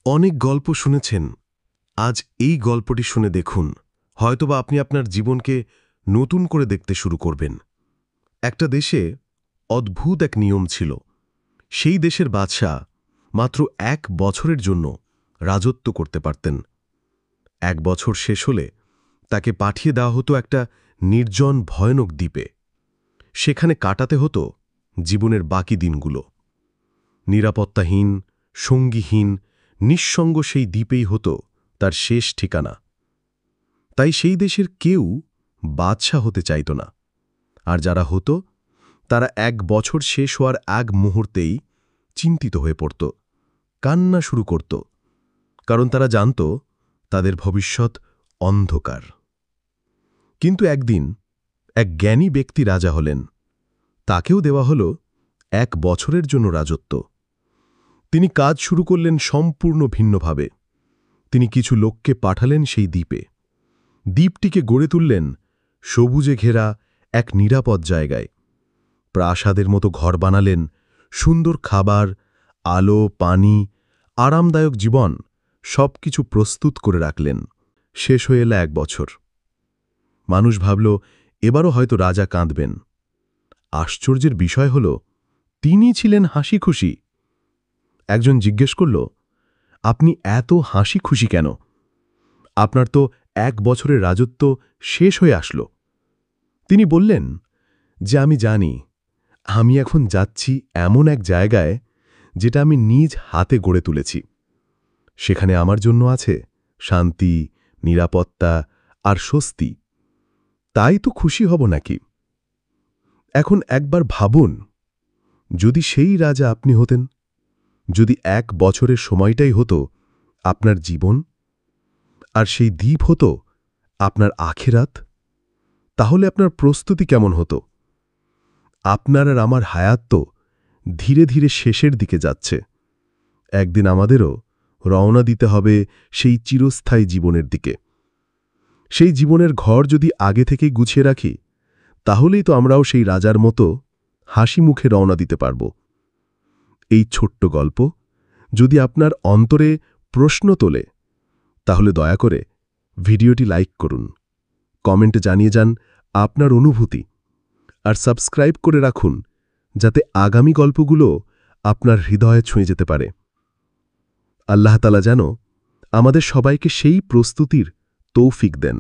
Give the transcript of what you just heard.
অনেক গল্প শুনেছেন। আজ এই গল্পটি শুনে দেখুন, হয়তোবা আপনি আপনার জীবনকে নতুন করে দেখতে শুরু করবেন। একটা দেশে অদ্ভুত এক নিয়ম ছিল। সেই দেশের বাদশা মাত্র 1 বছরের জন্য রাজত্ব করতে পারতেন। 1 বছর শেষ হলে তাকে পাঠিয়ে দেওয়া হতো একটা নির্জন ভয়ানক দ্বীপে। সেখানে কাটাতে হতো জীবনের বাকি দিনগুলো। নিরাপত্তাহীন, সঙ্গীহীন, নিঃসঙ্গ সেই দ্বীপেই হতো তার শেষ ঠিকানা। তাই সেই দেশের কেউ বাদশা হতে চাইত না, আর যারা হতো তারা 1 বছর শেষ হওয়ার এক মুহূর্তেই চিন্তিত হয়ে পড়ত, কান্না শুরু করত, কারণ তারা জানত তাদের ভবিষ্যৎ অন্ধকার। কিন্তু একদিন এক জ্ঞানী ব্যক্তি রাজা হলেন। তাকেও দেওয়া হল 1 বছরের জন্য রাজত্ব। তিনি কাজ শুরু করলেন সম্পূর্ণ ভিন্নভাবে। তিনি কিছু লোককে পাঠালেন সেই দ্বীপে। দ্বীপটিকে গড়ে তুললেন সবুজে ঘেরা এক নিরাপদ জায়গায়। প্রাসাদের মতো ঘর বানালেন, সুন্দর খাবার, আলো, পানি, আরামদায়ক জীবন সবকিছু প্রস্তুত করে রাখলেন। শেষ হয়ে এল 1 বছর। মানুষ ভাবল এবারও হয়তো রাজা কাঁদবেন। আশ্চর্যের বিষয় হল, তিনি ছিলেন হাসি খুশি। একজন জিজ্ঞেস করল, আপনি এত হাসি খুশি কেন? আপনার তো 1 বছরের রাজত্ব শেষ হয়ে আসলো। তিনি বললেন যে আমি জানি আমি এখন যাচ্ছি এমন এক জায়গায় যেটা আমি নিজ হাতে গড়ে তুলেছি। সেখানে আমার জন্য আছে শান্তি, নিরাপত্তা আর স্বস্তি। তাই তো খুশি হব নাকি? এখন একবার ভাবুন, যদি সেই রাজা আপনি হতেন, যদি 1 বছরের সময়টাই হতো আপনার জীবন, আর সেই দ্বীপ হতো আপনার আখিরাত, তাহলে আপনার প্রস্তুতি কেমন হতো? আপনার আর আমার হায়াত তো ধীরে ধীরে শেষের দিকে যাচ্ছে। একদিন আমাদেরও রওনা দিতে হবে সেই চিরস্থায়ী জীবনের দিকে। সেই জীবনের ঘর যদি আগে থেকেই গুছিয়ে রাখি, তাহলেই তো আমরাও সেই রাজার মতো হাসি মুখে রওনা দিতে পারব। এই ছোট্ট গল্প যদি আপনার অন্তরে প্রশ্ন তোলে, তাহলে দয়া করে ভিডিওটি লাইক করুন, কমেন্টে জানিয়ে যান আপনার অনুভূতি, আর সাবস্ক্রাইব করে রাখুন যাতে আগামী গল্পগুলো আপনার হৃদয়ে ছুঁয়ে যেতে পারে। আল্লাহ তাআলা যেন আমাদের সবাইকে সেই প্রস্তুতির তৌফিক দেন।